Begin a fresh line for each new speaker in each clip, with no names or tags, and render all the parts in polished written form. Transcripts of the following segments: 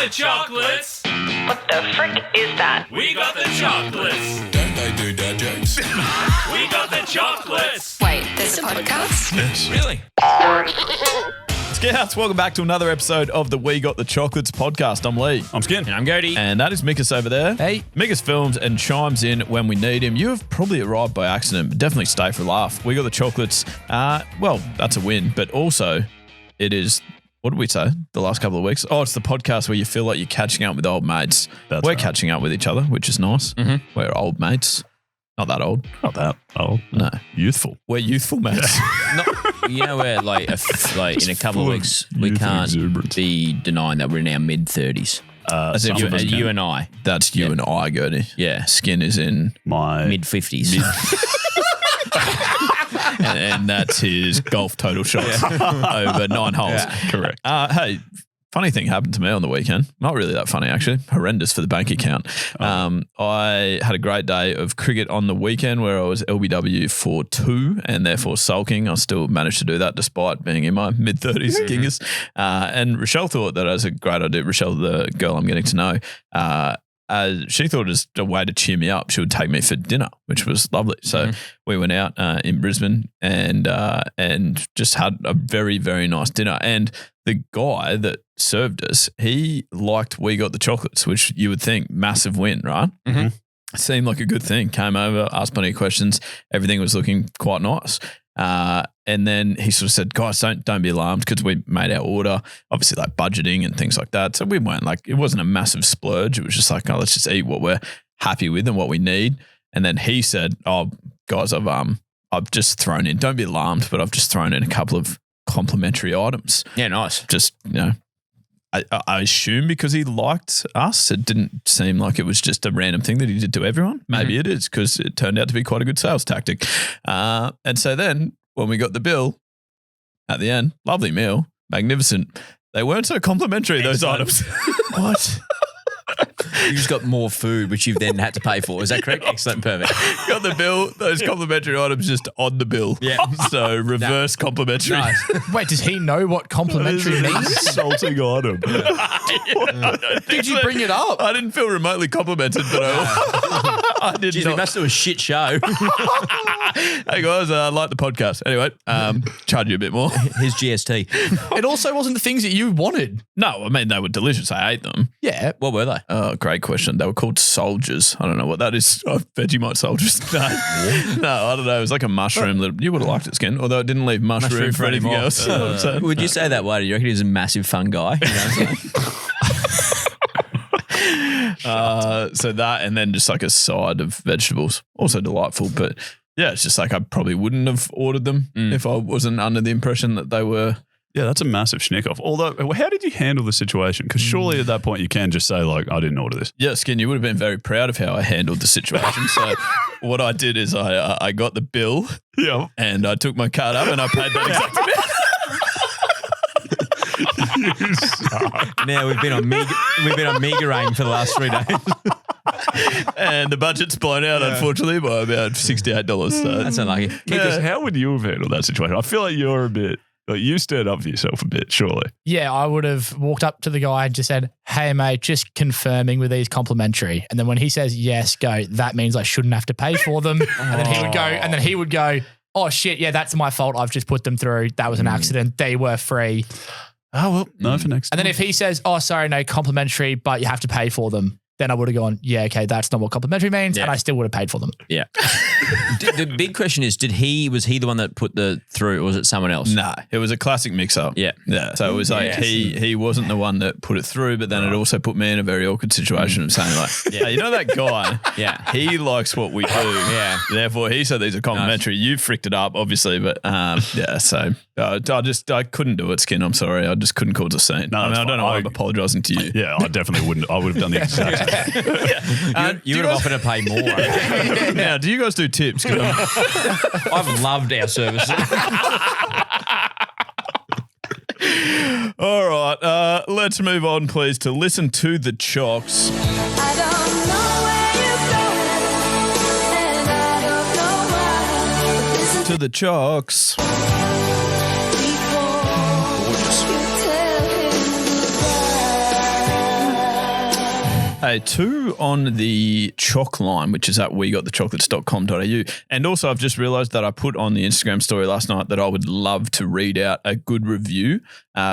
the chocolates.
What the frick is that?
We got the chocolates.
Don't they do dad jokes?
We got the chocolates.
Wait, there's a podcast?
Yes.
Really?
Scouts, welcome back to another episode of the We Got the Chocolates podcast. I'm Lee.
I'm Skin.
And I'm Gode.
And that is Mickus over there.
Hey.
Mickus films and chimes in when we need him. You have probably arrived by accident, but definitely stay for a laugh. We Got the Chocolates. Well, that's a win, but also it is, what did we say the last couple of weeks? Oh, it's the podcast where you feel like you're catching up with old mates.
That's
We're
right.
catching up with each other, which is nice.
Mhm.
We're old mates. Not that old.
Not that old.
No.
Youthful.
We're youthful mates.
You know where, like in a couple of
full of
weeks, we
youth and
can't
exuberance.
be denying that we're in our mid-30s.
As if
some of us can.
You and I,
That's you and I, Gode.
yeah,
Skin is in,
My
mid-50s.
and that's his golf total shots over 9 holes.
correct.
Hey, funny thing happened to me on the weekend. Not really that funny, actually. Horrendous for the bank account. I had a great day of cricket on the weekend where I was LBW for 2 and therefore sulking. I still managed to do that despite being in my mid-30s gingers. And Rochelle thought that was a great idea. Rochelle, the girl I'm getting to know, she thought it was a way to cheer me up. She would take me for dinner, which was lovely. So we went out in Brisbane and just had a very, very nice dinner. And the guy that served us, he liked We Got the Chocolates, which you would think massive win, right?
Mhm.
Seemed like a good thing. Came over, asked plenty of questions. Everything was looking quite nice. And then he sort of said, guys, don't be alarmed, because we made our order, obviously like budgeting and things like that. So we weren't like, it wasn't a massive splurge. It was just like, oh, let's just eat what we're happy with and what we need. And then he said, oh, guys, I've just thrown in, don't be alarmed, but I've just thrown in a couple of complimentary items.
Yeah, nice.
Just, I assume because he liked us. It didn't seem like it was just a random thing that he did to everyone. Maybe it is, because it turned out to be quite a good sales tactic. And so then when we got the bill at the end, lovely meal, magnificent. They weren't so complimentary, those items. What?
You just got more food, which you've then had to pay for. Is that correct? Excellent, perfect.
Got the bill, those complimentary items just on the bill.
Yeah.
So reverse complimentary.
Nice.
Wait, does he know what complimentary means?
Insulting item.
Did you bring it up?
I didn't feel remotely complimented, but I did
Jeez, we
not.
must do a shit show.
Hey guys, I like the podcast. Anyway, charge you a bit more.
Here's GST.
It also wasn't the things that you wanted.
No, I mean, they were delicious. I ate them.
Yeah.
What were they?
Oh, great question. They were called soldiers. I don't know what that is. Oh, Vegemite soldiers. No, I don't know. It was like a mushroom. You would have liked it, Skin, although it didn't leave much room for anything
anymore.
else. You know what I'm saying?
Would you say that way? Do you reckon he's a massive fun guy? You know what I'm saying?
So that, and then just like a side of vegetables. Also delightful, but yeah, it's just like I probably wouldn't have ordered them if I wasn't under the impression that they were.
Yeah, that's a massive schnick off. Although, how did you handle the situation? Because surely at that point you can just say, like, I didn't order this.
Yeah, Skin, you would have been very proud of how I handled the situation. So what I did is I got the bill
Yeah.
and I took my card up and I paid that exact amount.
Now we've been on Meagarain for the last 3 days.
And the budget's blown out, unfortunately, by about $68. So
That's unlucky.
Because how would you have handled that situation? I feel like you're a bit, like you stand up for yourself a bit, surely.
Yeah, I would have walked up to the guy and just said, hey, mate, just confirming with these complimentary. And then when he says yes, go, that means I shouldn't have to pay for them. And then he would go, oh, shit, yeah, that's my fault. I've just put them through. That was an accident. They were free.
Oh, well, no for next
And
time.
then if he says, oh, sorry, no, complimentary, but you have to pay for them, then I would have gone, yeah, okay, that's not what complimentary means.
Yeah.
And I still would have paid for them.
Yeah. The big question is, was he the one that put the through, or was it someone else?
nah, it was a classic mix-up.
Yeah.
Yeah. So it was like he wasn't the one that put it through, but then it also put me in a very awkward situation of saying like, hey, you know that guy?
Yeah.
He likes what we do.
Yeah.
Therefore, he said these are complimentary. You fricked it up, obviously, but yeah. So I couldn't do it, Skin. I'm sorry. I just couldn't cause a scene.
No,
I
that's
don't know
fine.
why I'm apologising to you.
Yeah, I definitely wouldn't. I would have done the exact same thing.
You would have offered to pay more.
Now, do you guys do tips? 'Cause
I've loved our services.
all right, let's move on, please, to listen to the Chocs.
I don't know where you're going, and I don't know why. But listen
To the Chocs.
before you tell him goodbye.
Hey, 2 on the Choc line, which is at wegotthechocolates.com.au. And also, I've just realised that I put on the Instagram story last night that I would love to read out a good review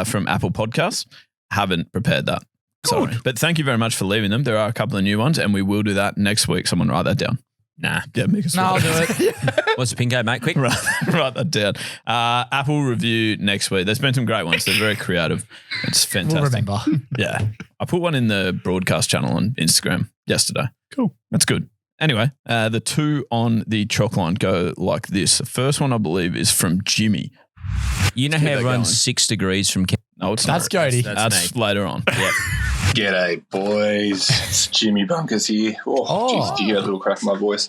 from Apple Podcasts. Haven't prepared that. Sorry. But thank you very much for leaving them. There are a couple of new ones, and we will do that next week. Someone write that down.
Nah.
Yeah, Mickus.
No, I'll do it.
What's the pin code, mate? Quick.
Write that down. Apple review next week. There's been some great ones. They're very creative. It's fantastic.
We'll remember.
Yeah. I put one in the broadcast channel on Instagram yesterday. Cool. That's good. Anyway, the 2 on the Choc line go like this. The first one, I believe, is from Jimmy.
You know
Let's
how
get that
everyone's
going.
6 degrees from
No, it's
That's
not.
Gode.
That's
me.
later on.
Yep.
G'day, boys. It's Jimmy Bunkers here. Oh, jeez, did you hear a little crack in my voice?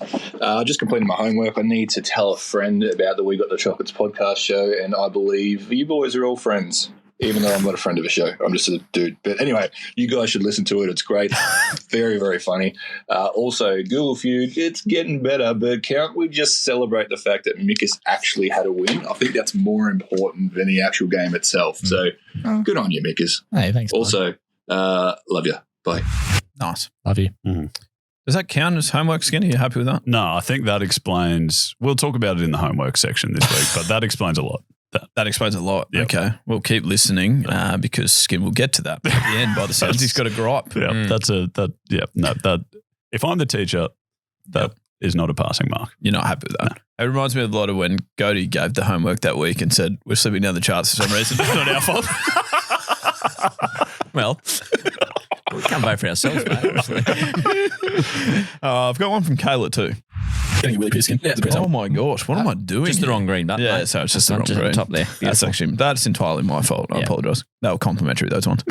Just completed my homework. I need to tell a friend about the We Got the Chocolates podcast show, and I believe you boys are all friends, even though I'm not a friend of a show. I'm just a dude. But anyway, you guys should listen to it. It's great. Very, very funny. Also, Google Feud, it's getting better, but can't we just celebrate the fact that Mickus actually had a win? I think that's more important than the actual game itself. So good on you, Mickus.
Hey, thanks. bud.
Also, love you. Bye.
Nice.
Love you.
Does that count as homework, Skinny? Are you happy with that?
No, I think that explains. We'll talk about it in the homework section this week, but that explains a lot.
That explains a lot.
Yep.
Okay. We'll keep listening because Skin will get to that at the end by the sounds. He's got a gripe.
Yeah, that. If I'm the teacher, that is not a passing mark.
You're not happy with that. It reminds me a lot of when Gode gave the homework that week and said, we're slipping down the charts for some reason. It's not our fault.
Well, we can't vote for ourselves, mate. Obviously.
I've got one from Kayla too.
Getting really pissed.
Oh my gosh, what am I doing?
Just the
here?
wrong green button.
Yeah,
mate.
so it's just the
Just
wrong
at
green.
the top there.
That's entirely my fault. I
Yeah.
apologise. They were complimentary, those ones.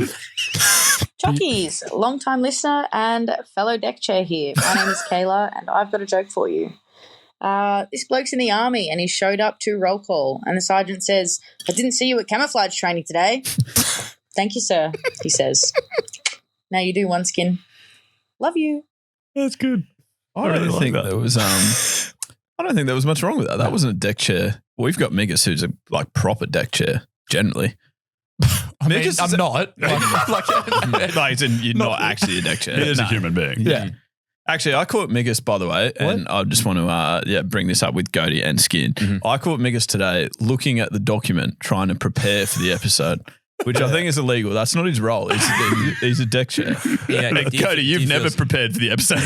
Chockies, long-time listener and fellow deck chair here. My name is Kayla, and I've got a joke for you. This bloke's in the army, and he showed up to roll call, and the sergeant says, "I didn't see you at camouflage training today." "Thank you, sir," he says. "Now you do one, Skin. Love you."
That's good.
I
really
don't
like
think
that.
there was. I don't think there was much wrong with that. That wasn't a deck chair. We've got Mickus, who's a proper deck chair generally.
I mean,
Mickus
I'm
is a-
not.
You're not actually a deck chair.
He is a
No.
human being.
Yeah.
Actually, I caught Mickus, by the way, and I just want to bring this up with Gode and Skin. I caught Mickus today looking at the document, trying to prepare for the episode, which I think is illegal. That's not his role. He's a deck chair.
Yeah,
Like,
do you-
Gode,
do
you've
you
never
feel-
prepared for the episode.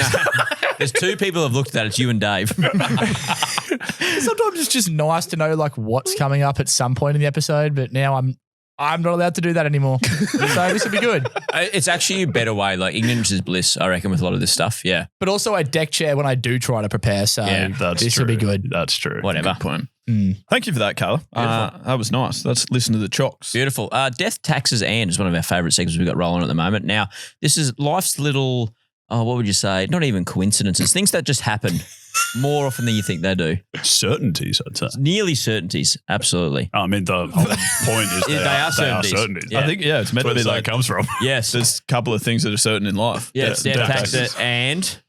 There's 2 people have looked at it. It's you and Dave.
Sometimes it's just nice to know like what's coming up at some point in the episode, but now I'm not allowed to do that anymore. So this would be good.
It's actually a better way. Like ignorance is bliss, I reckon, with a lot of this stuff. Yeah.
But also a deck chair when I do try to prepare. So
Yeah,
That's
this
true.
will be good.
That's true.
Whatever.
Good point.
Mm.
Thank you for that, Carla. That was nice. Let's listen to the Chocs.
Beautiful. Death, Taxes, and is one of our favourite segments we've got rolling at the moment. Now, this is life's little, what would you say? Not even coincidences. Things that just happen more often than you think they do.
Certainties, I'd say.
Nearly certainties. Absolutely.
I mean, the whole point is
They are certainties. Yeah.
I think, it's meant to
Where
be
the
like
saying comes from.
Yes.
there's a couple of things that are certain in life.
Yes.
Yeah,
Death,
death,
taxes,
taxes.
and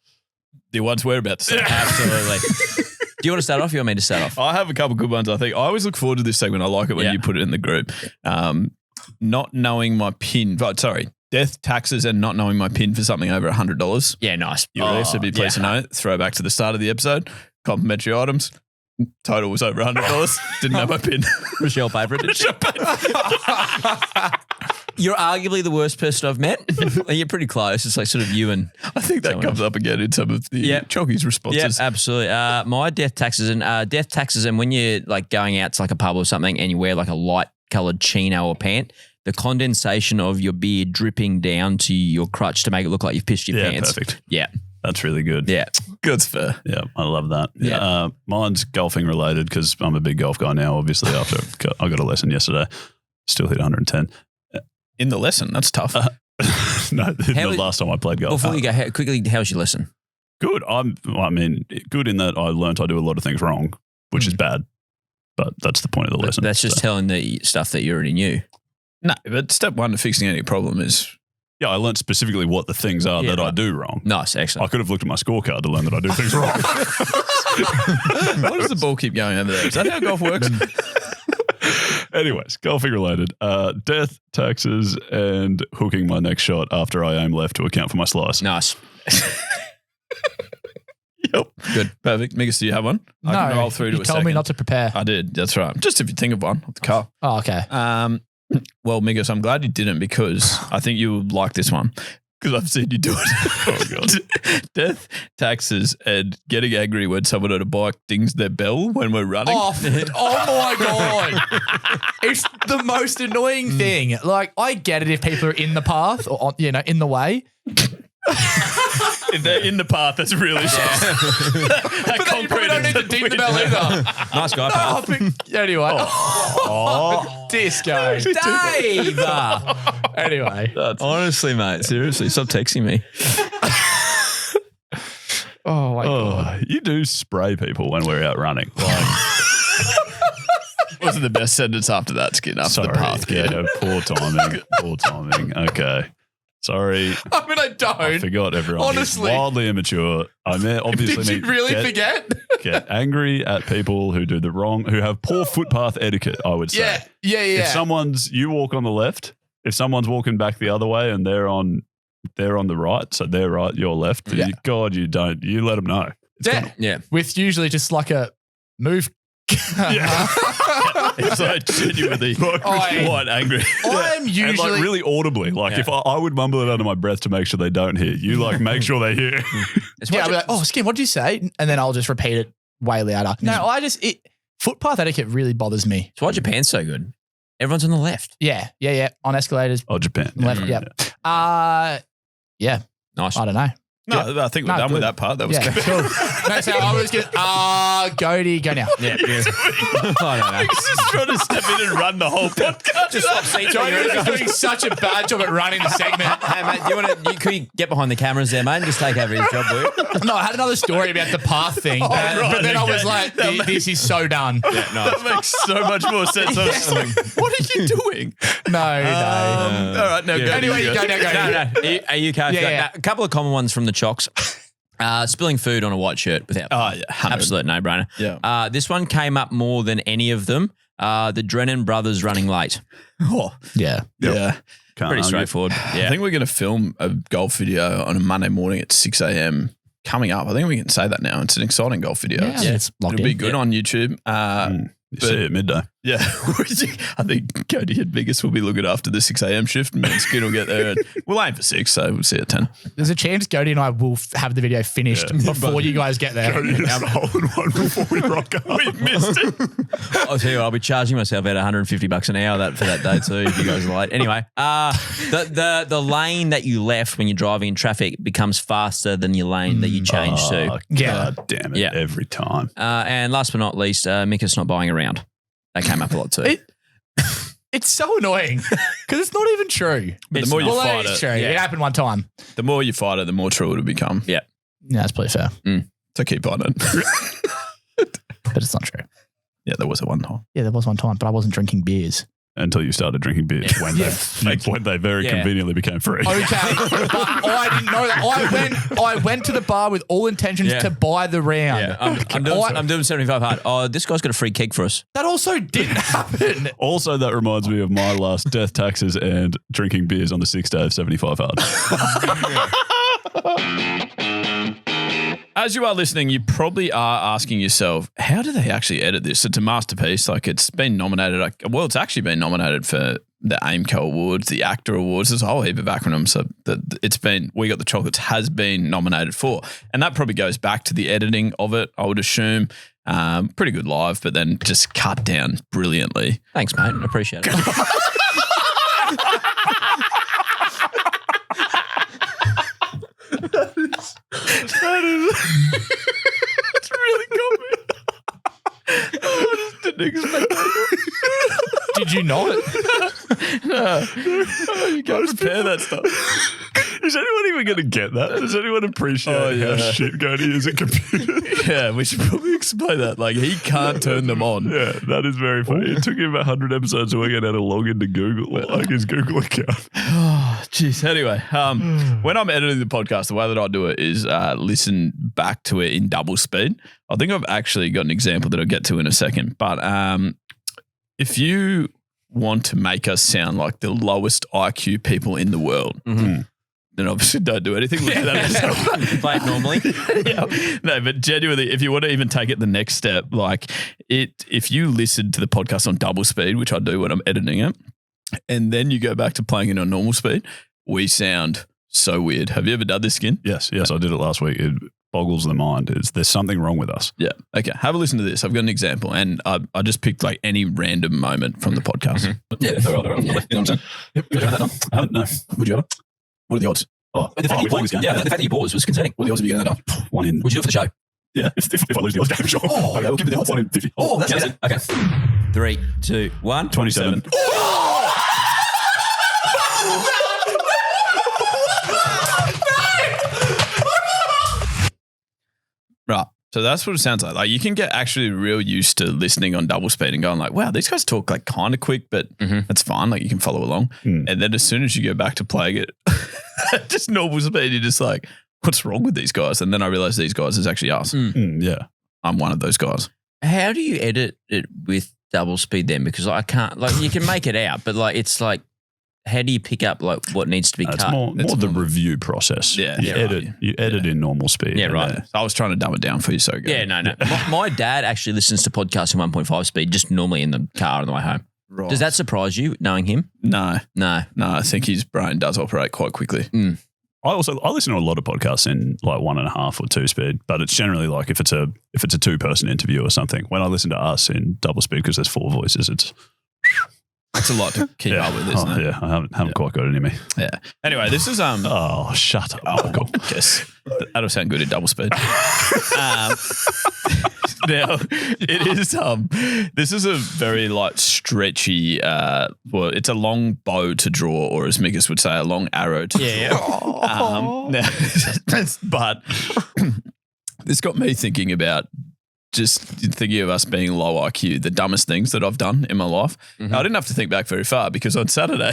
The ones we're about to say.
absolutely. Do you want to start off? Or you want me to start off?
I have a couple good ones, I think. I always look forward to this segment. I like it when
Yeah.
you put it in the group. Not knowing my PIN. Death, taxes, and not knowing my PIN for something over $100.
Yeah, nice.
You will also be pleased to know, throw back to the start of the episode, complimentary items. Total was over $100. Didn't know my PIN.
Michelle favourite. You're arguably the worst person I've met. You're pretty close. It's like sort of you and
I think that
someone
comes up again in some of the
Yep.
Chockies responses.
yeah, absolutely. My death taxes and when you're like going out to like a pub or something and you wear like a light coloured chino or pant, the condensation of your beard dripping down to your crotch to make it look like you've pissed your
Yeah,
pants.
perfect.
Yeah,
That's really good.
yeah.
Good's fair.
Yeah, I love that.
Yeah.
Mine's golfing related because I'm a big golf guy now, obviously, after I got a lesson yesterday. Still hit 110.
In the lesson, that's tough.
No,
How-
the last time I played golf.
Before you go, quickly, how's your lesson?
Good. Good in that I learned I do a lot of things wrong, which is bad. But that's the point of the lesson.
That's just
So,
telling the stuff that you already knew.
No, but step one to fixing any problem is
yeah, I learned specifically what the things are
Yeah,
that I
right.
do wrong.
Nice,
I
excellent.
could have looked at my scorecard to learn that I do things wrong.
why does the ball keep going over there? Is that how golf works?
Anyways, golfing related. Death, taxes, and hooking my next shot after I aim left to account for my slice.
Nice.
Yep. Good. Perfect. Mickus, do you have one? I can roll through to
you
a
told
second.
me not to prepare.
I did. That's right. Just if you think of one off the car.
Oh, okay.
Well, Mickus, I'm glad you didn't because I think you would like this one because I've seen you do it. Oh, God. Death, taxes, and getting angry when someone on a bike dings their bell when we're running.
Oh my God. It's the most annoying thing. Like, I get it if people are in the path or, in the way.
If they're in the path, that's really
But then you probably don't need to ding the bell either.
Nice guy, pal.
Anyway. Disco.
Dave!
Anyway.
Honestly, mate. Seriously, stop texting me.
Oh, my God.
You do spray people when we're out running. Like,
wasn't the best sentence after that, Skin, after the path.
Yeah, poor timing. Poor timing. Okay. Sorry.
I mean, I don't.
I forgot everyone.
Honestly.
Is wildly immature. I mean, obviously
Did you really forget?
Get angry at people who do who have poor footpath etiquette, I would say.
Yeah.
If you walk on the left, if someone's walking back the other way and they're on the right, so they're right, you're left, you let them know.
Yeah.
With usually just like a move.
It's like genuinely quite angry.
I'm
And
usually
like really audibly. Like if I would mumble it under my breath to make sure they don't hear. You like make sure they hear.
I'll be like, oh, Skim, what'd you say? And then I'll just repeat it way louder. No, footpath etiquette really bothers me.
So why Japan's so good? Everyone's on the left.
Yeah. On escalators.
Oh, Japan.
Left, yeah.
Nice.
I don't know.
No, I think we're done with that part. That was good.
Cool. No, so I was just, Gode, go now.
Yeah. I don't know.
He's just trying to step in and run the whole podcast.
Just stop seats.
Gode is doing such a bad job at running the segment.
Hey, mate, could you get behind the cameras there, mate, and just take over his job, will you?
No, I had another story about the path thing, but then I was like, this is so done.
Yeah, nice.
That makes so much more sense. I was like, what are you doing?
No.
All right, no, go.
Anyway, you go.
No. Are you okay?
Yeah.
A couple of common ones from the Chocs. Spilling food on a white shirt without.
Oh, yeah. 100.
Absolute no-brainer.
Yeah.
This one came up more than any of them. The Drennan brothers running late.
Oh,
Yeah.
yeah.
Can't
Pretty
argue.
straightforward.
I
Yeah.
think we're going to film a golf video on a Monday morning at 6 a.m. coming up. I think we can say that now. It's an exciting golf video.
Yeah, it's locked
It'll be
in.
good on YouTube.
You see it at midday.
Yeah. I think Cody and Mickus will be looking after the 6 a.m. shift and me and Skin will get there. And we'll aim for 6, so we'll see you at 10.
There's a chance Gode and I will have the video finished before you guys get there.
One before we rock up.
We missed it.
I'll tell you what, I'll be charging myself about $150 an hour for that day too if you guys are late. Anyway, the lane that you left when you're driving in traffic becomes faster than your lane that you changed to.
Yeah.
God damn it.
Yeah.
Every time.
And last but not least, Mickus not buying around. That came up a lot too.
It's so annoying because it's not even true.
But the more you
Well,
fight
it's
it,
true. It happened one time.
the more you fight it, the more true it'll become.
Yeah.
Yeah, that's probably fair,
So keep on it.
but it's not true.
Yeah, there was a one time.
Yeah, there was one time, but I wasn't drinking beers.
Until you started drinking beers when they very conveniently became free.
Okay, but I didn't know that. I went to the bar with all intentions to buy the round.
Yeah, I'm doing 75 hard. Oh, this guy's got a free keg for us.
That also didn't happen.
Also, that reminds me of my last death, taxes, and drinking beers on the 6th day of 75 hard.
As you are listening, you probably are asking yourself, how do they actually edit this? It's a masterpiece. Like it's been nominated. It's actually been nominated for the AIMCO Awards, the Actor Awards. There's a whole heap of acronyms. So We Got the Chocolates has been nominated for. And that probably goes back to the editing of it, I would assume. Pretty good live, but then just cut down brilliantly.
Thanks, mate. I appreciate it.
It's really got me. I just didn't expect that.
Did you not?
You can't prepare that stuff.
Is anyone even going to get that? Does anyone appreciate how shit Gode is at computers?
Yeah, we should probably explain that. Like, he can't turn them on.
Yeah, that is very funny. It took him 100 episodes to work out how to log into Google, like his Google account.
Oh, jeez. Anyway, when I'm editing the podcast, the way that I do it is listen back to it in double speed. I think I've actually got an example that I'll get to in a second. But if you want to make us sound like the lowest IQ people in the world.
Mhm.
Then obviously don't do anything with that.
Play it normally.
Yeah. No, but genuinely, if you want to even take it the next step, like if you listen to the podcast on double speed, which I do when I'm editing it, and then you go back to playing it on normal speed, we sound so weird. Have you ever done this, Skin?
Yes, I did it last week. It boggles the mind. There's something wrong with us.
Yeah. Okay. Have a listen to this. I've got an example, and I just picked like any random moment from the podcast.
Yeah, they're all right. You know what I'm saying? Yep. Would you have that done? No. Would you ever? What are the odds? Oh, the fact that you paused, yeah, the fact that you paused was concerning. What are the odds of you getting that done? 1 in. Would you do it for the show? Yeah, if I lose the odds game, sure. Oh, okay, we'll give me the odds. 1 in 50. Oh, that's amazing. Okay.
3, 2, 1.
27.
Right. So that's what it sounds like. Like you can get actually real used to listening on double speed and going like, wow, these guys talk like kind of quick, but that's fine. Like you can follow along. And then as soon as you go back to playing it, just normal speed, you're just like, what's wrong with these guys? And then I realized these guys is actually us.
Yeah.
I'm one of those guys.
How do you edit it with double speed then? Because I can't, like, you can make it out, but like, it's like, how do you pick up like what needs to be
It's
cut?
more the review process.
Yeah.
You
Yeah,
edit.
right.
You edit in normal speed.
Yeah,
and
right.
then-
So I was trying to dumb it down for you. So good.
Yeah, no. My dad actually listens to podcasts in 1.5 speed, just normally in the car on the way home.
Right.
Does that surprise you, knowing him?
No.
No.
I think his brain does operate quite quickly.
I listen to a lot of podcasts in like 1.5 or 2 speed, but it's generally like if it's a 2-person interview or something. When I listen to us in double speed because there's 4 voices, it's
That's a lot to keep up with, isn't it?
Yeah, I haven't quite got it in me.
Yeah. Anyway, this is
Oh, shut up, Michael.
Yes, that'll sound good in double speed. Now it is. This is a very like stretchy. Well, it's a long bow to draw, or as Mickus would say, a long arrow to draw. But this got me thinking about. Just thinking of us being low IQ, the dumbest things that I've done in my life. I didn't have to think back very far because on Saturday,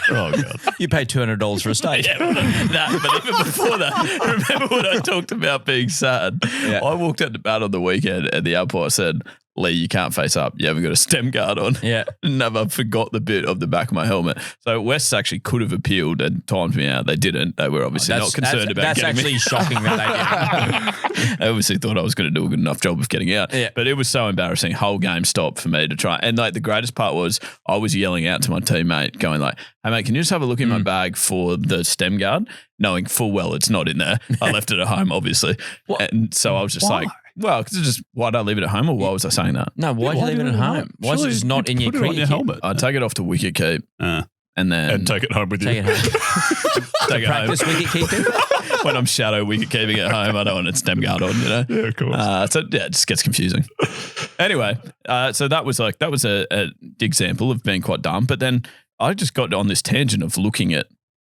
Oh god,
You paid $200 for a steak.
but even before that, remember when I talked about being sad?
Yeah.
I walked out to bat on the weekend and the umpire said, Lee, you can't face up. You haven't got a stem guard on.
Yeah.
Never forgot the bit of the back of my helmet. So West actually could have appealed and timed me out. They didn't. They were obviously not concerned about
that's
getting
actually
me.
shocking that they did.
I obviously thought I was going to do a good enough job of getting out.
Yeah.
But it was so embarrassing. Whole game stopped for me to try. And like the greatest part was I was yelling out to my teammate going like, hey mate, can you just have a look in my bag for the stem guard? Knowing full well it's not in there. I left it at home, obviously. And so I was just like, well, because just why did I leave it at home or why was I saying that?
No, why'd you leave it at home? Why is it
Surely
just not
you
in your
put it on
cricket
your
kit?
helmet?
I take it off to wicket keep and then
and take it home with
Take
you.
it home.
take it home.
Practice wicket keeping.
When I'm shadow wicket keeping at home, I don't want a stem guard on, you know?
Yeah, of course.
So yeah, it just gets confusing. Anyway, so that was a example of being quite dumb. But then I just got on this tangent of looking at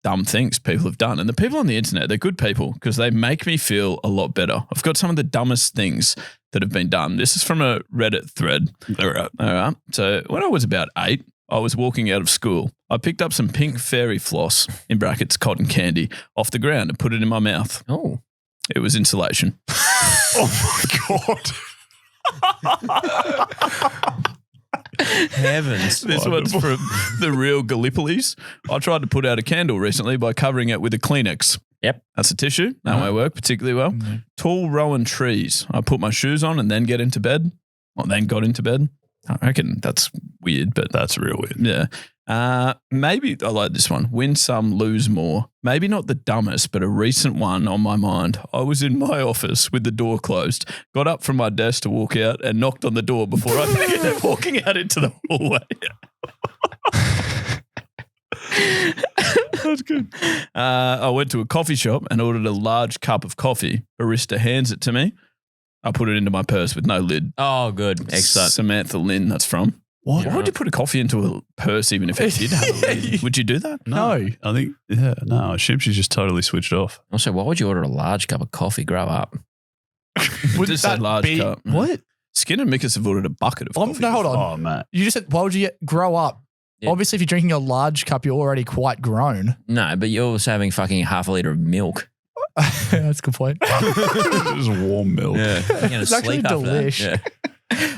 dumb things people have done. And the people on the internet, they're good people because they make me feel a lot better. I've got some of the dumbest things that have been done. This is from a Reddit thread. All right. So when I was about 8, I was walking out of school. I picked up some pink fairy floss, in brackets cotton candy, off the ground and put it in my mouth.
Oh.
It was insulation.
Oh my god.
Heavens.
This one's from the real Gallipolis. I tried to put out a candle recently by covering it with a Kleenex.
Yep.
That's a tissue. That won't work particularly well. Tall rowan trees. I put my shoes on and then get into bed. Or then got into bed. I reckon that's weird, but
That's real weird.
yeah. Maybe I like this one. Win some, lose more. Maybe not the dumbest, but a recent one on my mind. I was in my office with the door closed, got up from my desk to walk out and knocked on the door before I began walking out into the hallway. That's good. I went to a coffee shop and ordered a large cup of coffee. Barista hands it to me. I put it into my purse with no lid.
Oh, good. Excellent.
Samantha Lynn, that's from.
What?
Why would you put a coffee into a purse even if it did have a lid? Would you do that?
No, I think I assume she's just totally switched off.
Also, why would you order a large cup of coffee? Grow up.
Would just say large cup.
What?
Skin and Mickus have ordered a bucket of coffee.
No, hold on.
Oh man,
You just said, why would you grow up?
Yeah.
Obviously, if you're drinking a large cup, you're already quite grown.
No, but you're also having fucking half a litre of milk.
That's a good point.
just warm milk.
You're gonna
It's actually
sleep after that.
delish.
Yeah.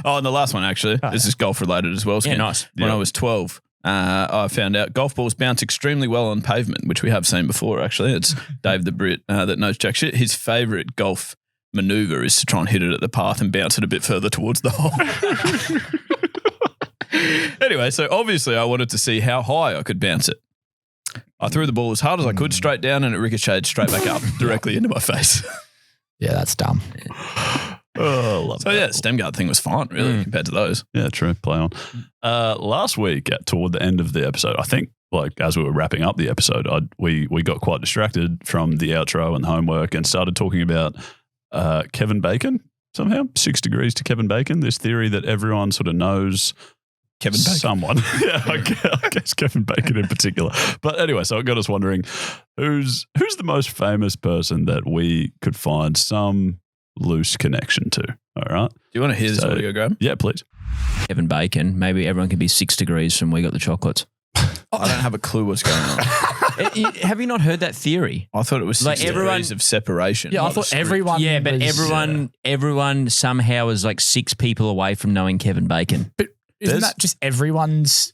Oh, and the last one, actually. This is golf related as well. Skin.
Yeah, nice.
When
Yeah.
I was 12, I found out golf balls bounce extremely well on pavement, which we have seen before, actually. It's Dave the Brit that knows jack shit. His favourite golf manoeuvre is to try and hit it at the path and bounce it a bit further towards the hole. Anyway, so obviously I wanted to see how high I could bounce it. I threw the ball as hard as I could straight down and it ricocheted straight back up directly into my face.
Yeah, that's dumb.
Oh, love
So
that.
yeah, the stem guard thing was fine, really, compared to those.
Yeah, true. Play on. Last week, toward the end of the episode, I think, like as we were wrapping up the episode, we got quite distracted from the outro and homework and started talking about Kevin Bacon somehow. 6 degrees to Kevin Bacon. This theory that everyone sort of knows
Kevin Bacon.
someone. Yeah, I guess Kevin Bacon in particular. But anyway, so it got us wondering who's the most famous person that we could find some loose connection to. All right.
Do you want to hear this audio, Graham?
Yeah, please.
Kevin Bacon. Maybe everyone can be 6 degrees from We Got the Chocolates.
I don't have a clue what's going on.
Have you not heard that theory?
I thought it was
Like
6 degrees of separation.
Yeah, I
not
thought
a script.
everyone.
Yeah, but
was-
everyone somehow is like 6 people away from knowing Kevin Bacon.
But isn't
There's-
that just everyone's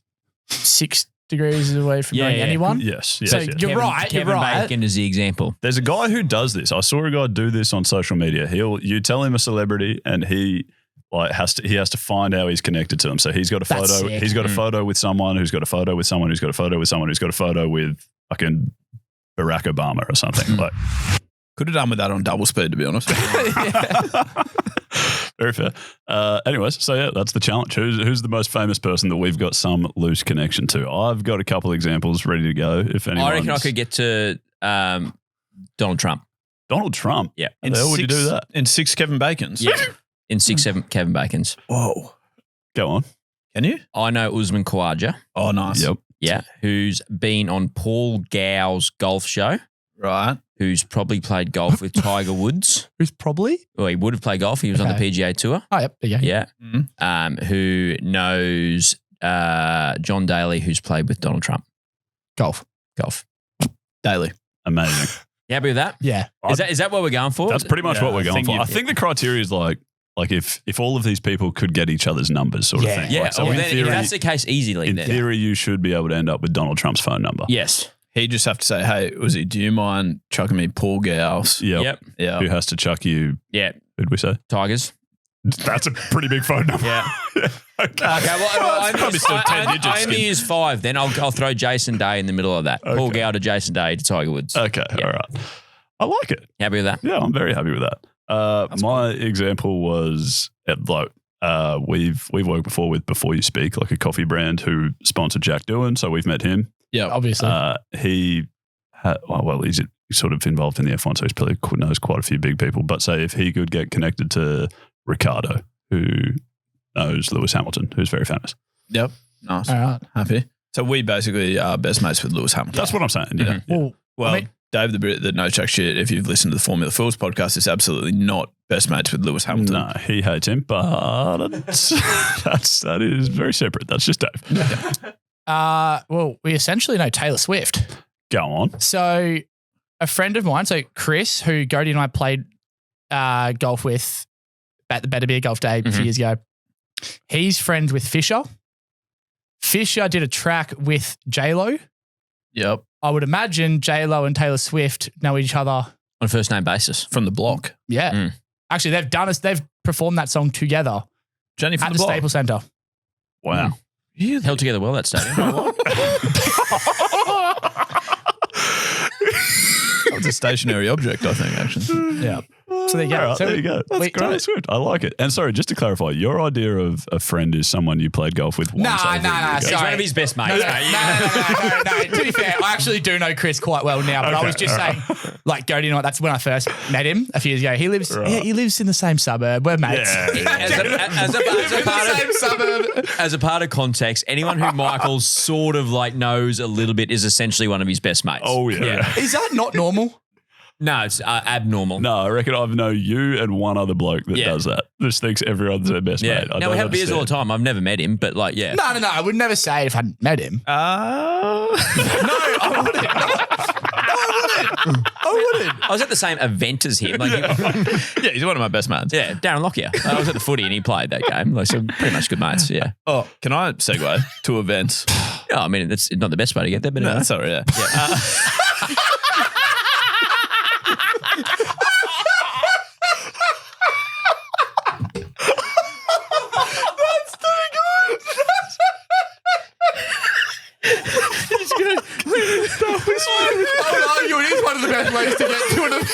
6 degrees away from
Yeah,
knowing
yeah.
anyone?
Yes.
So
yes.
you're right.
Kevin
you're right.
Bacon is the example.
There's a guy who does this. I saw a guy do this on social media. You tell him a celebrity and he has to find how he's connected to them. So he's got a
That's
photo.
sick.
He's got a photo with someone who's got a photo with someone who's got a photo with someone who's got a photo with fucking Barack Obama or something. Like
Could have done with that on double speed, to be honest.
very fair. Anyways, so yeah, that's the challenge. Who's the most famous person that we've got some loose connection to? I've got a couple examples ready to go. If anyone,
I reckon I could get to Donald Trump.
Donald Trump.
Yeah.
How the hell would you do that?
In 6 Kevin Bacons?
Yeah. In 6, 7 Kevin Bacons.
Whoa.
Go on.
Can you?
I know Usman Khawaja.
Oh, nice.
Yep.
Yeah. Who's been on Paul Gow's golf show.
Right.
Who's probably played golf with Tiger Woods.
Who's probably?
Well, he would have played golf. He was on the
Okay.
PGA Tour.
Oh, yep. There you go.
Yeah.
Mhm.
Who knows John Daly, who's played with Donald Trump.
Golf.
Daily.
Amazing.
You happy with that?
Yeah.
Is that what we're going for?
That's pretty much
Yeah,
what we're
I
going
think
for.
you-
I think the criteria is like if all of these people could get each other's numbers, sort of
Yeah.
thing.
Yeah.
Like, so
well,
in
then,
theory,
if that's the case, easily
in
then.
theory, you should be able to end up with Donald Trump's phone number.
Yes.
He'd just have to say, hey, Uzi, do you mind chucking me Paul Gow's?
Yep.
Yep.
Yeah.
Who has to chuck you?
Yeah.
Who'd we say?
Tigers.
That's a pretty big phone number.
Yeah.
Okay.
Okay, well, I
probably still 10 digits,
I only
Skin.
use 5. Then I'll throw Jason Day in the middle of that. Paul
Okay.
Gow to Jason Day to Tiger Woods.
Okay.
Yeah.
All right. I like it.
Happy with that?
Yeah, I'm very happy with that. My example was we've worked before with Before You Speak, like a coffee brand who sponsored Jack Doohan, so we've met him.
Yeah.
Obviously.
He's sort of involved in the F1, so he's probably knows quite a few big people. But say if he could get connected to Ricardo, who knows Lewis Hamilton, who's very famous.
Yep. Nice.
All right.
Happy. So we basically are best mates with Lewis Hamilton.
That's what I'm saying. Yeah.
Well,
Well,
I mean-
Dave the Brit that knows jack shit, if you've listened to the Formula Fools podcast, is absolutely not best mates with Lewis Hamilton.
No, he hates him, but that is very separate. That's just Dave.
well, we essentially know Taylor Swift.
Go on.
So a friend of mine, so Chris, who Gode and I played golf with at the Better Beer Golf Day a few years ago, he's friends with Fisher. Fisher did a track with J-Lo.
Yep.
I would imagine J-Lo and Taylor Swift know each other.
On a first name basis.
From the block.
Yeah. Actually, they've performed that song together
Jenny from
at
the
the
block.
Staples Center.
Wow.
Held together well, that stadium.
That was a stationary object, I think, actually.
Yeah. So there you go.
All right,
So
there you go. That's
wait,
Taylor Swift. I like it. And sorry, just to clarify, your idea of a friend is someone you played golf with once.
Nah,
over a year ago.
He's
sorry.
one of his best mates.
No,
mate.
no. To be fair, I actually do know Chris quite well now, but I was just saying, like, Gode and I, that's when I first met him a few years ago. He lives in the same suburb. We're mates.
Yeah.
As a part of context, anyone who Michael sort of like knows a little bit is essentially one of his best mates.
Oh, yeah.
Is that not normal?
No, it's abnormal.
No, I reckon I know you and one other bloke that
Yeah.
does that. Just thinks everyone's their best
Yeah.
mate.
Now we have beers all the time. I've never met him, but like, yeah.
No. I would never say it if I hadn't met him.
No,
I wouldn't. I wouldn't.
I was at the same event as him. Like,
yeah, he's one of my best mates.
yeah, Darren Lockyer. I was at the footy and he played that game. Like, so pretty much good mates. Yeah.
Oh, can I segue to events?
Yeah, I mean, that's not the best way to get there, but
No,
anyway.
that's all right. Yeah.
I would argue it is one of the best ways to get to an event.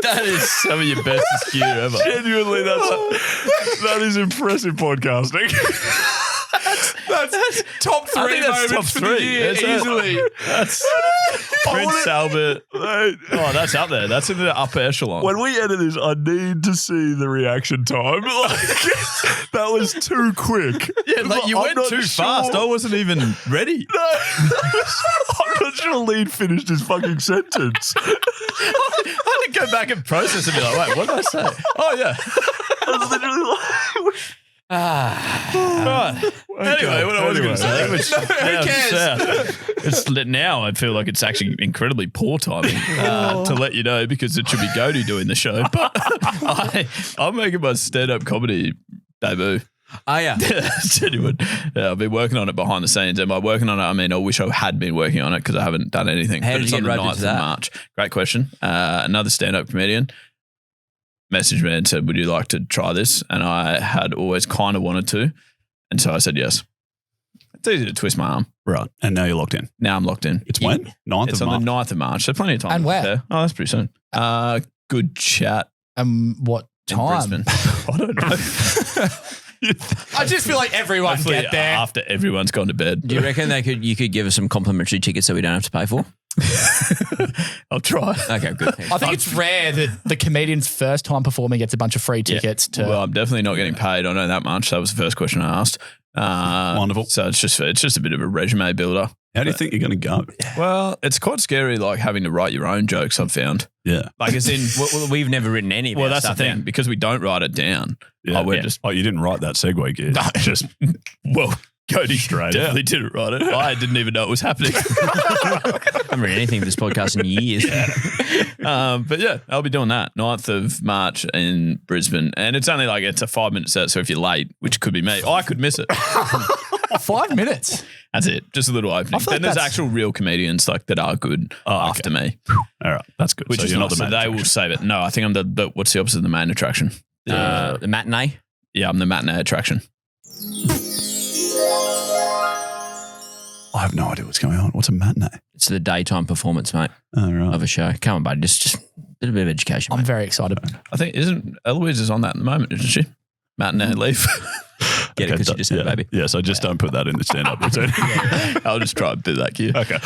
That is some of your best skew ever.
Genuinely, that is impressive podcasting.
That's top
I
three
think that's
moments
top
for the
three.
year,
That's it.
easily.
That's Prince Albert. Oh, that's up there. That's in the upper echelon.
When we edit this, I need to see the reaction time. Like, that was too quick.
Yeah, like you
I'm
went
not
too
sure.
fast. I wasn't even ready.
No, I'm not sure Lee finished his fucking sentence.
I had to go back and process and be like, wait, what did I say? Oh, yeah.
I was literally like,
Right. Anyway, what I was going to say, which
who cares?
It's now I feel like it's actually incredibly poor timing to let you know because it should be Gode doing the show. But I'm making my stand-up comedy debut.
Oh, yeah.
Genuine. Yeah, I've been working on it behind the scenes. Am I working on it? I mean, I wish I had been working on it because I haven't done anything.
How
But
did
it's
you
on
get
the
roped
9th
into
of
that?
March. Great question. Another stand-up comedian messaged me and said, would you like to try this? And I had always kind of wanted to. And so I said yes. It's easy to twist my arm.
right, and now you're locked in.
Now I'm locked in.
It's when? 9th
It's
of
on
March.
the 9th of March. So plenty of time.
And
to
where?
prepare. Oh, that's pretty soon. Good chat
What
in
time?
Brisbane. I don't know.
I just feel like everyone
Hopefully
get there.
after everyone's gone to bed.
Do you reckon you could give us some complimentary tickets that we don't have to pay for?
I'll try.
Okay, good. Thanks.
I think it's rare that the comedian's first time performing gets a bunch of free tickets to.
Well, I'm definitely not getting paid. I know that much. That was the first question I asked.
Wonderful.
So it's just a bit of a resume builder.
How do you think you're going to go?
Well, it's quite scary, like having to write your own jokes. I've found,
Yeah.
like as in,
Well, we've never written any of
well,
our
that's the
stuff
thing
down.
because we don't write it down.
Yeah.
We're just
Oh, you didn't write that segue gear.
just well, Cody
Straight
definitely didn't write it. I didn't even know it was happening.
I haven't written anything for this podcast in years.
But yeah, I'll be doing that 9th of March in Brisbane, and it's only like it's a 5-minute set. So if you're late, which could be me, I could miss it.
5 minutes.
That's it. Just a little opening.
I feel
Then
like
there's
that's-
actual real comedians like that are good after me,
All right. That's good.
which
So
is
you're
not
not the
so
main
they will
attraction.
save it. No, I think I'm the what's the opposite of the main attraction?
The matinee.
Yeah, I'm the matinee attraction.
I have no idea what's going on. What's a matinee?
It's the daytime performance, mate,
All right.
of a show. Come on, buddy. Just a little bit of education,
I'm
mate.
very excited.
I think isn't Eloise is on that at the moment, isn't she? Matinee leave.
Get it because you just had
yeah.
a baby.
Yeah, so just don't put that in the stand-up routine.
I'll just try and do that here.
Okay.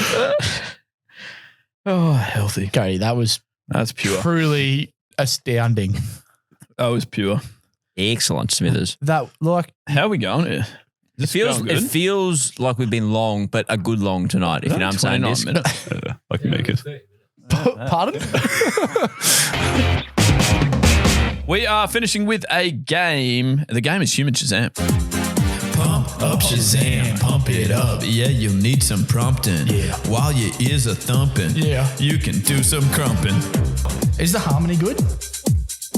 Oh, healthy.
Cody, that was
That's pure.
truly astounding.
That was pure.
Excellent, Smithers.
That, like,
How are we going here?
It feels like we've been long, but a good long tonight, if you know what I'm saying.
29
Disc.
minutes.
Like Mickus.
pardon?
We are finishing with a game. The game is Human Shazam.
Pump up Shazam, pump it up. Yeah, you'll need some prompting. Yeah. While your ears are thumping.
Yeah.
You can do some crumping.
Is the harmony good?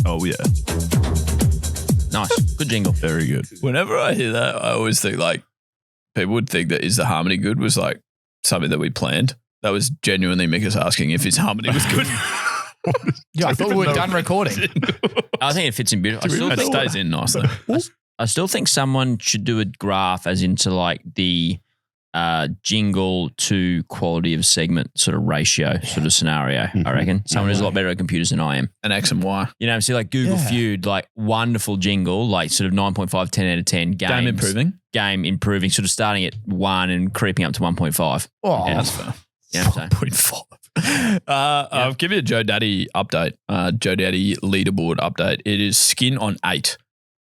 Oh, yeah.
Nice. Good jingle.
Very good.
Whenever I hear that, I always think like people would think that Is the Harmony Good was like something that we planned. That was genuinely Mickus asking if his harmony was good.
Yeah, I thought we were done recording.
I think it fits in beautiful.
It stays in nicely.
I still think someone should do a graph as into like the jingle to quality of segment sort of ratio sort of scenario, I reckon. Someone who's a lot better at computers than I am.
An X and Y.
You know, see like Google Feud, like wonderful jingle, like sort of 9.5, 10 out of 10.
Game improving.
Game improving, sort of starting at 1 and creeping up to 1.5.
Oh,
Yeah.
That's fair.
You know what I'm saying?
0.5. I'll give you a Joe Daddy update. Joe Daddy leaderboard update. It is Skin on 8.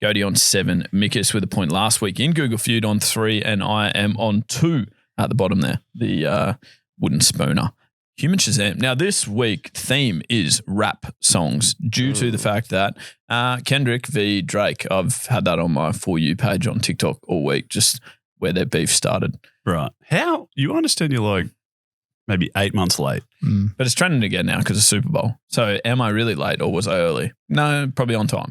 Gode on 7. Mickus with a point last week in Google Feud on 3. And I am on 2 at the bottom there. The wooden spooner. Human Shazam. Now this week theme is rap songs due to the fact that Kendrick v Drake. I've had that on my For You page on TikTok all week, just where their beef started.
Right. How? You understand you're like maybe 8 months late.
But it's trending again now because of Super Bowl. So am I really late or was I early? No, probably on time.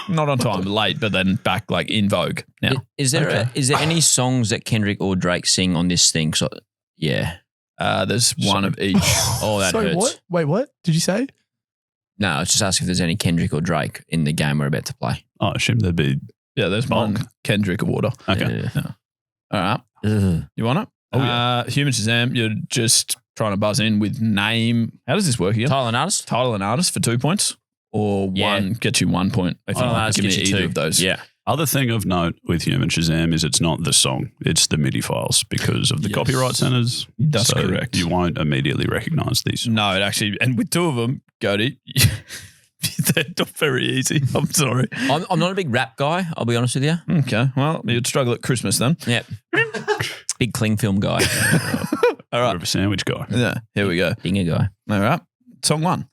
Not on time, late, but then back like in vogue now.
Is there any songs that Kendrick or Drake sing on this thing? So, yeah.
There's one of each.
Oh, that
Sorry,
hurts.
what? Wait, what did you say?
No, I was just asking if there's any Kendrick or Drake in the game we're about to play.
Oh, I assume there'd be.
Yeah, there's
Bulk.
one Kendrick water.
Okay.
Yeah.
All right.
Ugh.
You want it?
Oh, yeah.
Human Shazam, you're just trying to buzz in with name. How does this work again?
Title and artist?
Title and artist for 2 points, or
Yeah.
one gets you 1 point. If
Title
you
and
want
artist
to give me
gets you
either
2.
of those.
Yeah.
Other thing of note with Human Shazam is it's not the song, it's the MIDI files because of the
Yes.
copyright centers.
That's
So
correct.
You won't immediately recognize these.
No, it actually, and with two of them, Gode, they're not very easy. I'm sorry.
I'm not a big rap guy, I'll be honest with you.
Okay, well, you'd struggle at Christmas then.
Yep. Big cling film guy.
All
More
right.
of a sandwich guy.
Yeah, here we go.
Dinger guy.
All right. Song 1.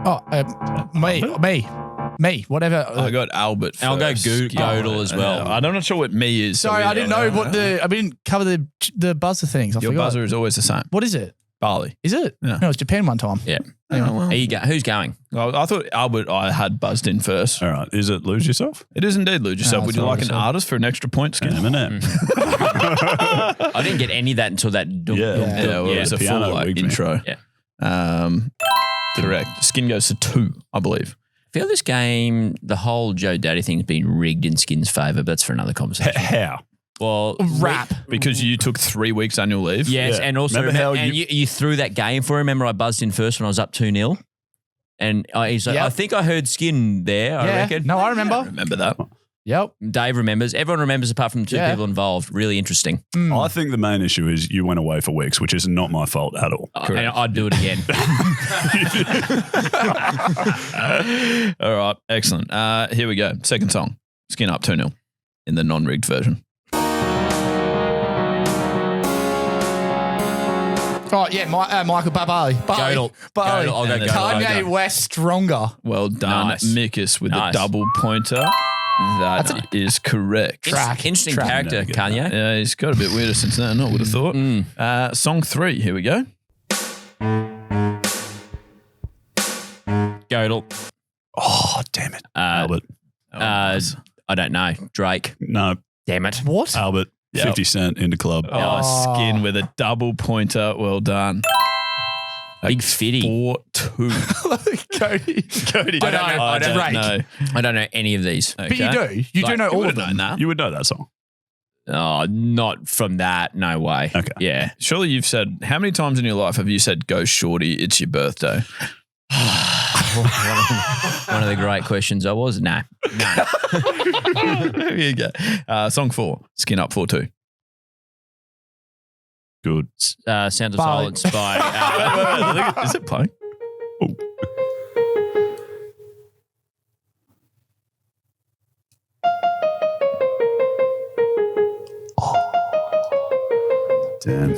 Oh, me, whatever.
I got Albert
I'll go
first.
Godel as well.
I'm not sure what me is. so
Sorry,
we
I didn't
don't
know what I didn't cover the buzzer things. I
Your
forgot.
buzzer is always the same.
What is it?
Barley.
Is it?
Yeah.
No, it's Japan one time.
Yeah.
Anyway.
Oh, well.
Who's going?
Well, I thought Albert I had buzzed in first.
All right. Is it Lose Yourself?
It is indeed Lose Yourself.
Oh,
Would you
that's
like
what
an
I said.
artist for an extra point, Skin?
Eminem.
I didn't get any of that until that. Dum,
Yeah.
dum,
Yeah,
dum.
well, it was a
piano
full
wigged me.
intro.
Yeah.
Correct. Skin goes to 2, I believe.
I feel this game, the whole Joe Daddy thing's been rigged in Skin's favour, but that's for another conversation.
How?
Well,
Rap.
Because you took 3 weeks annual leave.
Yes,
Yeah.
and also
Remember how
you threw that game for him. Remember I buzzed in first when I was up 2-0? And he's like,
Yep.
I think I heard Skin there, I reckon.
No, I remember.
Remember that?
Yep.
Dave remembers. Everyone remembers apart from the two
Yeah.
people involved. Really interesting.
I think the main issue is you went away for weeks, which is not my fault at all.
And I'd do it again.
All right. Excellent. Here we go. Second song. Skin up 2-0 in the non-rigged version.
Oh yeah, Michael Barley.
Godel.
Barley.
Godel. I'll go
And
Godel.
Kanye West stronger.
Well done,
Nice.
Mickus, with
Nice.
the double pointer. That is correct.
Track.
Interesting
Track.
character,
Never get
Kanye.
Yeah, he's got a bit weirder since then, I would have thought. Song 3, here we go.
Godel.
Oh, damn it. Albert.
I don't know. Drake.
No,
Damn it.
What?
Albert.
Yep.
50 Cent into club.
Oh, Skin with a double pointer. Well done.
Big fitty.
4-2.
Cody.
I don't
Drake.
know.
I don't know any of these.
But you do. You do know all of them.
You would know that song.
Oh, not from that. No way.
Okay.
Yeah.
Surely you've said, how many times in your life have you said, go shorty, it's your birthday?
One of the great questions I was. No.
There you go. Song 4, Skin up 4-2.
Good.
Sounds of
Barley.
Silence by.
Is it playing?
Damn.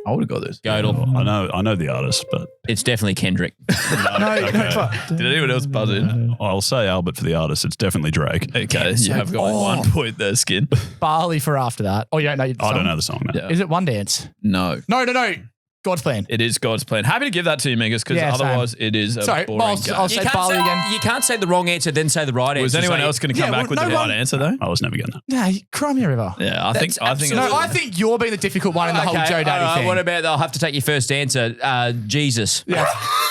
I would have got this.
Godel.
I know the artist, but
It's definitely Kendrick.
Did anyone else buzz in?
I'll say Albert for the artist. It's definitely Drake.
Okay, you have got 1 point there, Skin.
Barley for after that. Oh, you don't know the
I
song?
don't know the song. No.
Yeah.
Is it One Dance?
No.
No. God's Plan.
It is God's plan. Happy to give that to you, Mickus, because
Yeah, same.
otherwise it is a
Sorry,
boring game.
I'll say Barley again.
You can't say the wrong answer, then say the right answer.
Was anyone
So
else going to come
Yeah,
back with
well,
the
no
right
one-
answer, though?
I was never getting that.
Nah, cry me a river.
Yeah, I think.
No, I think you're being the difficult one in the whole
Okay,
Joe Daddy
all right,
thing.
What about, I'll have to take your first answer. Jesus.
Yeah,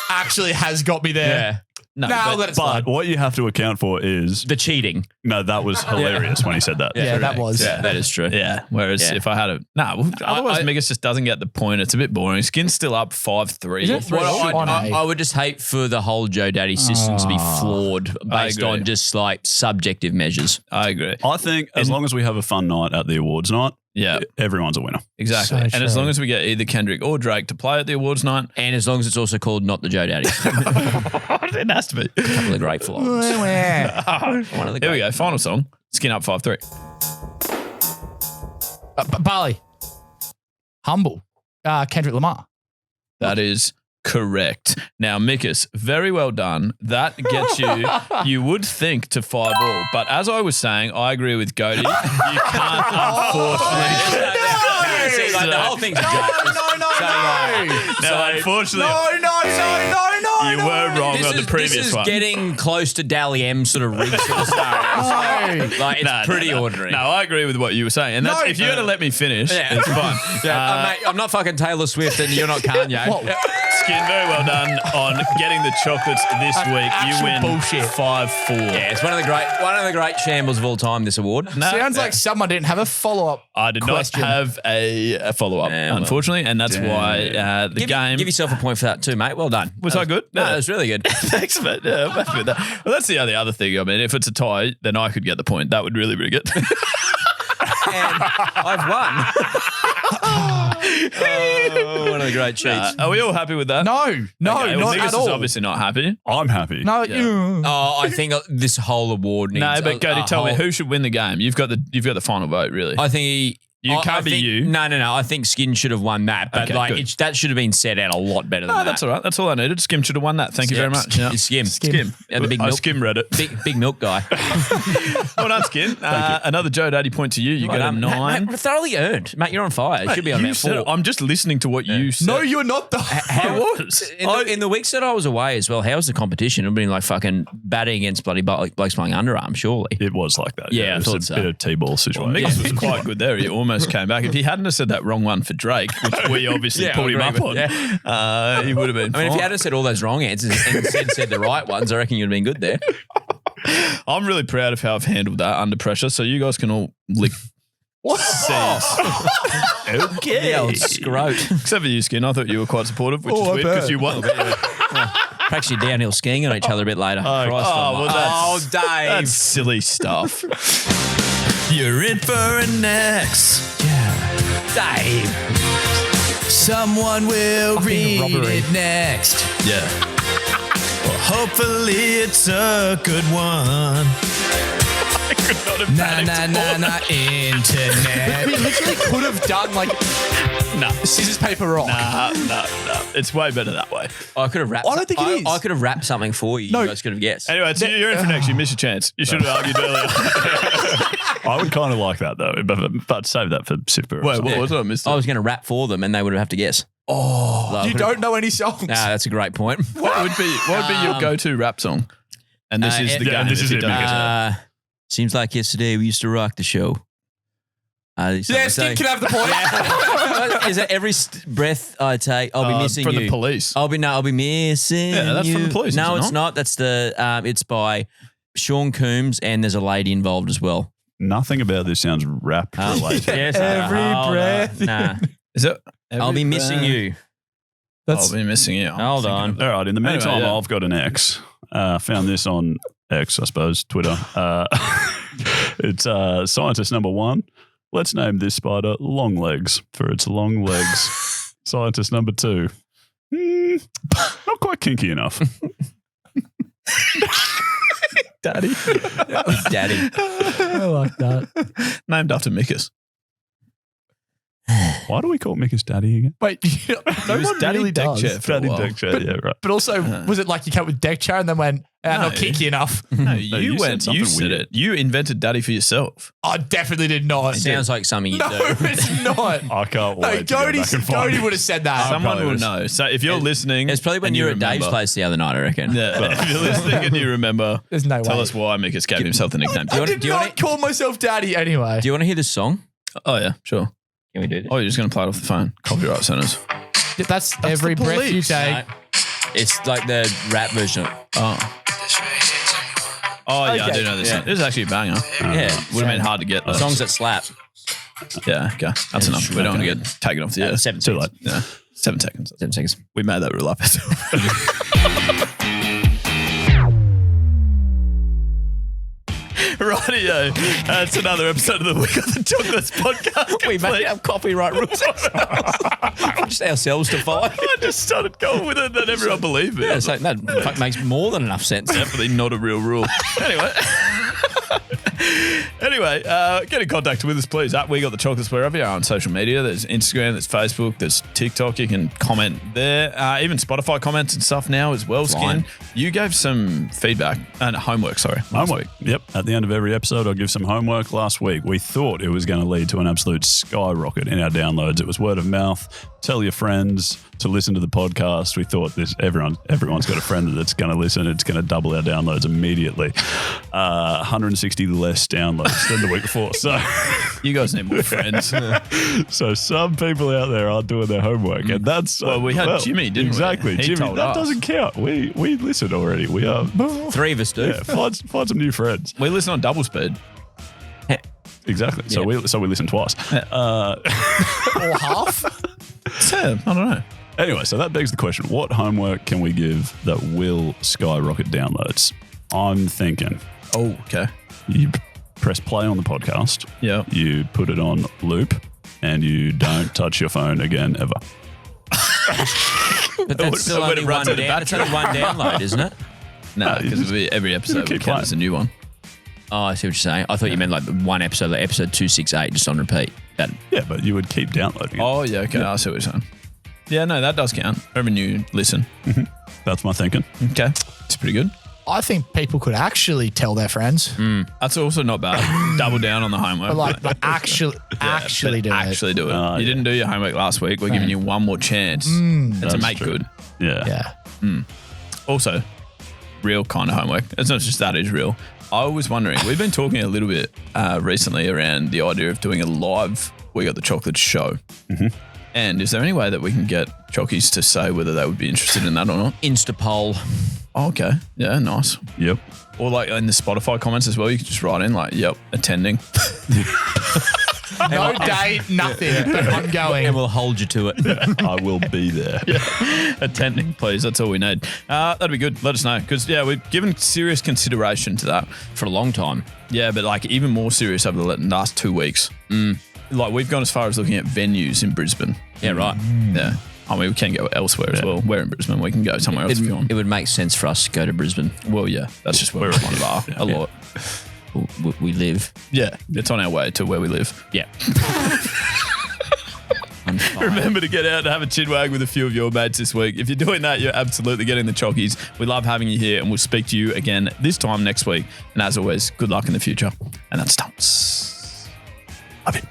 actually has got me there.
Yeah.
no.
Now let it slide.
But what you have to account for is
The cheating.
no. That was hilarious when he said that.
Yeah, that was.
Yeah, that is true.
Yeah. Whereas
Yeah.
if I had otherwise Mickus just doesn't get the point. It's a bit boring. Skin's still up 5-3.
Is it?
Well,
Oh, no.
I would just hate for the whole Joe Daddy system to be flawed based
agree.
on just like subjective measures.
I agree.
I think as long as we have a fun night at the awards night,
Yeah,
everyone's a winner.
exactly.
So
And as
true.
long as we get either Kendrick or Drake to play at the awards night,
And as long as it's also called Not the Joe Daddy.
it has to be.
A couple of great flaws. One of the
Here we
great.
go. Final song. Skin up 5-3.
Barley. Humble. Kendrick Lamar.
That is correct. Now, Mickus, very well done. That gets you would think, to 5-all. But as I was saying, I agree with Gode. You can't unfortunately.
See, like, the whole thing's a joke.
No, unfortunately. You were wrong on the previous
This is
one.
getting close to Dally M sort of rig sort of scenarios. Like, it's pretty ordinary.
No, I agree with what you were saying. And that's, if you're going to let me finish, it's fine.
Mate, I'm not fucking Taylor Swift and you're not Kanye.
Skin, very well done on getting the chocolates this week. You win
bullshit.
5-4.
Yeah, it's one of the great shambles of all time, this award.
Sounds like someone didn't have a follow-up.
I did
question.
not have a follow-up,
Yeah, well.
unfortunately, and that's why the game...
Give yourself a point for that too, mate. Well done.
Was I good?
No, it was really good.
Thanks, mate. Yeah, I'm happy with that. Well, that's the other thing. I mean, if it's a tie, then I could get the point. That would really rig it.
And I've won. One of the great cheats.
Are we all happy with that?
No,
Okay,
not
Mickus
at all.
is obviously not happy.
I'm happy.
No,
Oh, I think this whole award needs.
No, but Gode, tell me who should win the game. You've got the final vote, really.
I think
can't be you.
No. I think Skin should have won that, but
Okay, good.
that should have been set out a lot better than that.
That's all right. That's all I needed. Skim should have won that. Thank you very much. Yeah.
Skim. Yeah, the big
I
milk.
Skim read it.
Big milk guy.
Well done, Skin. Another Joe Daddy point to you. You got a 9.
Mate, thoroughly earned. Mate, you're on fire. It should be on
You
about
said
4.
it. I'm just listening to what you said.
No, you're not.
I was.
In the weeks that I was away as well, how was the competition? I've been like fucking batting against bloody blokes playing underarm, surely.
It was like that.
Yeah, I
it was
thought
a
so.
bit of T-ball situation.
Mickus was quite good there. He almost came back. If he hadn't have said that wrong one for Drake, which we obviously
Yeah,
pulled him
I
up
agree
on,
with-
he would have been
I mean, if
fine.
you hadn't said all those wrong answers and said the right ones, I reckon you'd have been good there.
I'm really proud of how I've handled that under pressure, so you guys can all lick C's.
The old scrote.
Except for you, Skin. I thought you were quite supportive, which is
I
weird because
bet.
you won.
Perhaps you're downhill skiing on each other a bit later.
That's
Dave.
That's silly stuff.
You're in for an X.
Dave.
Someone will read
robbery.
it next.
Yeah.
Well, hopefully it's a good one.
I could not have panicked more.
Internet.
We literally could have done like scissors, paper, rock.
No. It's way better that way.
I could have wrapped.
I don't think it is.
I could have wrapped something for you.
No.
You guys could have guessed.
Anyway, so you're in for next. You missed your chance. You should have argued earlier.
I would kind of like that though, but save that for Super.
Wait, what was it? I missed it.
I was going to rap for them, and they would have to guess.
Oh, you don't know any songs.
Nah, that's a great point.
What would be your go-to rap song? And this is the game.
this is
if
it,
you don't
Mickus.
get it.
Seems like yesterday we used to rock the show.
Yeah, Skin can have the point.
Is that every breath I take, I'll be missing
from
you.
the Police.
I'll be missing
Yeah, that's
you.
from the Police,
No,
is it
it's not. That's it's by Sean Coombs, and there's a lady involved as well.
Nothing about this sounds rap related.
Yes,
Every breath.
Nah,
Is it?
I'll be missing you.
I'll be missing you.
Hold on.
All right. In the meantime,
Anyway, yeah.
I've got an X. Found this on X, I suppose, Twitter. It's scientist number 1. Let's name this spider Long Legs for its long legs. Scientist number 2. Not quite kinky enough.
Daddy.
Daddy.
I like that.
Named after Mickus.
Why do we call Mickus Daddy again?
Wait, no
was
one
Daddy
really
Deck
does.
Chair for a
Daddy
while.
Deck Chair, yeah, right.
But also, was it like you came up with deck chair and then went, not
No.
kinky enough?
No,
you
you
said
went.
something
You said
weird.
it. You invented Daddy for yourself.
I definitely did not.
Sounds like something you
No,
do.
it's not.
I can't
No,
wait to go back and find
Gode
it.
would have said that.
Someone
probably
will
was.
know. So if you're listening,
It's probably when
and
you were at
remember-
Dave's place the other night, I reckon.
Yeah, if you're listening and you remember,
There's no
tell
way.
us why Mickus gave himself the nickname.
I did not call myself daddy anyway.
Do you want to hear this song?
Oh yeah, sure.
Can we do this?
Oh, you're just going to play it off the phone. Copyright centers.
That's every
the
breath you
police.
take.
No. It's like the rap version.
Oh. Oh yeah, I
Okay.
do know this.
Yeah.
Song. This is actually a banger.
Yeah.
Would have been hard to get though.
Songs that slap.
Yeah, okay. That's enough. We don't want to get taken off the air.
7
Too
seconds.
late.
Yeah. 7 seconds.
7 seconds.
We made that rule up. Rightio. That's another episode of the Week of the Chocolates podcast.
We made up copyright rules. Just ourselves to follow.
I just started going with it, then everyone believed it.
Yeah, it's like, that fuck makes more than enough sense.
Definitely not a real rule. Anyway. Anyway, get in contact with us, please. We got the chocolates wherever you are on social media. There's Instagram, there's Facebook, there's TikTok. You can comment there. Even Spotify comments and stuff now as well, Skin. You gave some feedback and homework,
Homework. Yep. At the end of every episode, I'll give some homework. Last week, we thought it was going to lead to an absolute skyrocket in our downloads. It was word of mouth. Tell your friends to listen to the podcast. We thought everyone's got a friend that's going to listen. It's going to double our downloads immediately. 160 less downloads than the week before. So
you guys need more friends.
So some people out there aren't doing their homework, and that's
we had Jimmy, didn't
exactly.
we?
Jimmy,
told
that
us.
doesn't count. We listen already. We are
3 of us do.
Yeah, find some new friends.
We listen on double speed.
Exactly. So we listen twice.
Or half.
So, I don't know.
Anyway, so that begs the question: what homework can we give that will skyrocket downloads? I'm thinking.
Oh, okay.
You press play on the podcast.
Yeah.
You put it on loop, and you don't touch your phone again ever.
But that's still only one download, isn't it?
No, because every episode we count as a new one.
Oh, I see what you're saying. I thought you meant like one episode, like episode 268, just on repeat.
Yeah, but you would keep downloading it.
Oh, yeah, okay. I see what you're saying. Yeah, no, that does count. Every new listen.
That's my thinking.
Okay. It's pretty good.
I think people could actually tell their friends.
That's also not bad. Double down on the homework.
But actually do it.
Actually do it. You didn't do your homework last week. We're giving you one more chance to make good.
Yeah.
Also, real kind of homework. It's not just that, it's real. I was wondering, we've been talking a little bit recently around the idea of doing a live We Got the Chocolate show. And is there any way that we can get Chockies to say whether they would be interested in that or not?
Insta poll.
Oh, okay. Yeah, nice.
Yep.
Or like in the Spotify comments as well, you can just write in like, yep, attending.
No date, nothing, but I'm going.
And we'll hold you to it.
I will be there.
Attending, please. That's all we need. That'd be good. Let us know. Because, we've given serious consideration to that.
For a long time.
Yeah, but like even more serious over the last 2 weeks. Like we've gone as far as looking at venues in Brisbane.
Yeah, right.
Yeah. I mean, we can go elsewhere as well. We're in Brisbane. We can go somewhere else if you want.
It would make sense for us to go to Brisbane.
Well, yeah. That's just where we want to bar a lot.
We live.
Yeah. It's on our way to where we live.
Yeah.
Remember to get out and have a chinwag with a few of your mates this week. If you're doing that, you're absolutely getting the Chockies. We love having you here, and we'll speak to you again this time next week. And as always, good luck in the future. And that's Stumps. Love it.